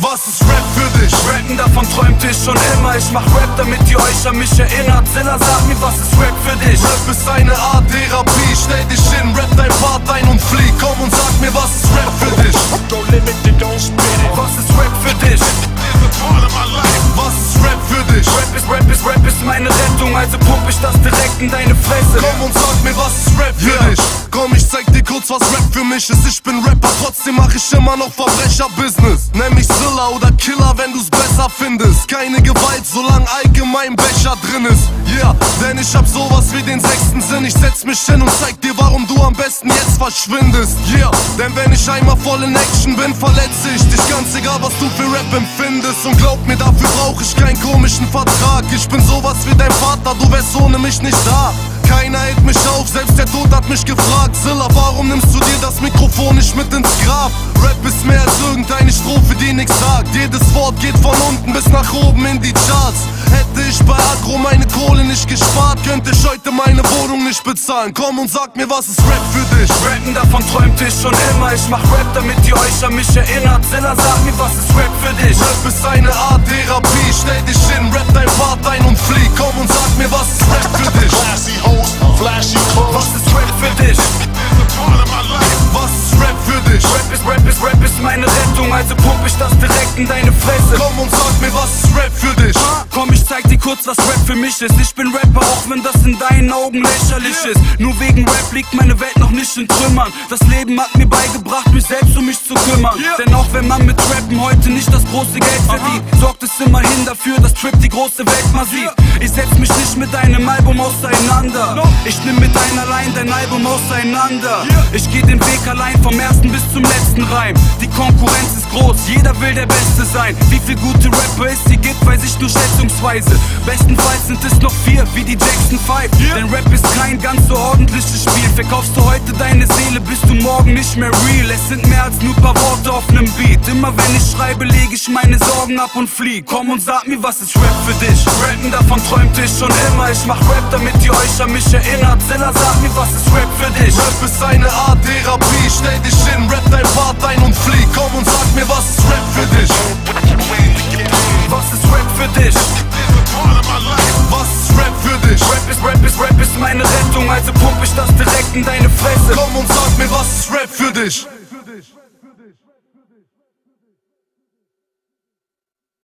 Was ist Rap für dich? Rappen, davon träumte ich schon immer. Ich mach Rap, damit ihr euch an mich erinnert. Zilla, sag mir, was ist Rap für dich? Rap ist eine Art Therapie. Stell dich hin, rap dein Part ein und flieh. Komm und sag mir, was ist Rap für dich? Don't limit it, don't spit it. Was ist Rap für dich? Was ist Rap für dich? Rap ist meine Rettung, also pump ich das direkt in deine Fresse. Komm und sag mir, was ist Rap für dich? Komm, ich zeig dir kurz, was Rap für mich ist. Ich bin Rapper, trotzdem mach ich immer noch Verbrecher-Business. Nenn mich Zilla oder Killer, wenn du's besser findest. Keine Gewalt, solange allgemein Becher drin ist. Yeah, denn ich hab sowas wie den sechsten Sinn. Ich setz mich hin und zeig dir, warum du am besten jetzt verschwindest. Yeah, denn wenn ich einmal voll in Action bin, verletze ich dich. Ganz egal, was du für Rap empfindest. Und glaub mir, dafür brauch ich keinen komischen Vertrag. Ich bin sowas wie dein Vater, du wärst ohne mich nicht da. Keiner hält mich auf, selbst der Tod hat mich gefragt. Zilla, warum nimmst du dir das Mikrofon nicht mit ins Grab? Rap ist mehr als irgendeine Strophe, die nix sagt. Jedes Wort geht von unten bis nach oben in die Charts. Hätte ich bei Agro meine Kohle nicht gespart, könnte ich heute meine Wohnung nicht bezahlen. Komm und sag mir, was ist Rap für dich? Rappen, davon träumte ich schon immer. Ich mach Rap, damit ihr euch an mich erinnert. Zilla, sag mir, was ist Rap für dich? Rap ist eine Art Therapie. Stell dich hin, rap dein Part ein und flieh. Komm und sag mir, was ist Rap für dich? Classy hoes, flashy clothes. Was ist Rap für dich? Was ist Rap für dich? Rap ist meine Rettung, also pump ich das direkt in deine Fresse. Komm und sag mir, was ist Rap für dich? Komm, ich zeig dir kurz, was Rap für mich ist. Ich bin Rapper, auch wenn das in deinen Augen lächerlich ist. Nur wegen Rap liegt meine Welt noch nicht in Trümmern. Das Leben hat mir beigebracht, mich selbst um mich zu kümmern. Denn auch wenn man mit Rappen heute nicht das große Geld verdient, sorgt es immerhin dafür, dass Trip die große Welt mal sieht. Ich setz mich nicht mit deinem Album auseinander. Ich nimm mit einer allein dein Album auseinander. Ich geh den Weg allein vom ersten bis zum letzten Reim. Die Konkurrenz ist groß, jeder will der Beste sein. Wie viel gute Rapper es hier gibt, weiß ich nur schätzungsweise. Bestenfalls sind es noch 4, wie die Jackson 5. Denn Rap ist kein ganz so ordentliches Spiel. Verkaufst du heute deine Seele, bist du morgen nicht mehr real. Es sind mehr als nur paar Worte auf nem Beat. Immer wenn ich schreibe, lege ich meine Sorgen ab und flieh. Komm und sag mir, was ist Rap für dich? Rappen, davon träumte ich schon immer. Ich mach Rap, damit ihr euch an mich erinnert. Zilla, sag mir, was ist Rap für dich? Rap ist eine Art Therapie. Stell dich hin, rap dein Part ein und flieh. Komm und sag mir, was ist Rap für dich? Was ist Rap für dich? Was ist Rap für dich? Rap ist meine Rettung, also pump ich das direkt in deine Fresse. Komm und sag mir, was ist Rap für dich?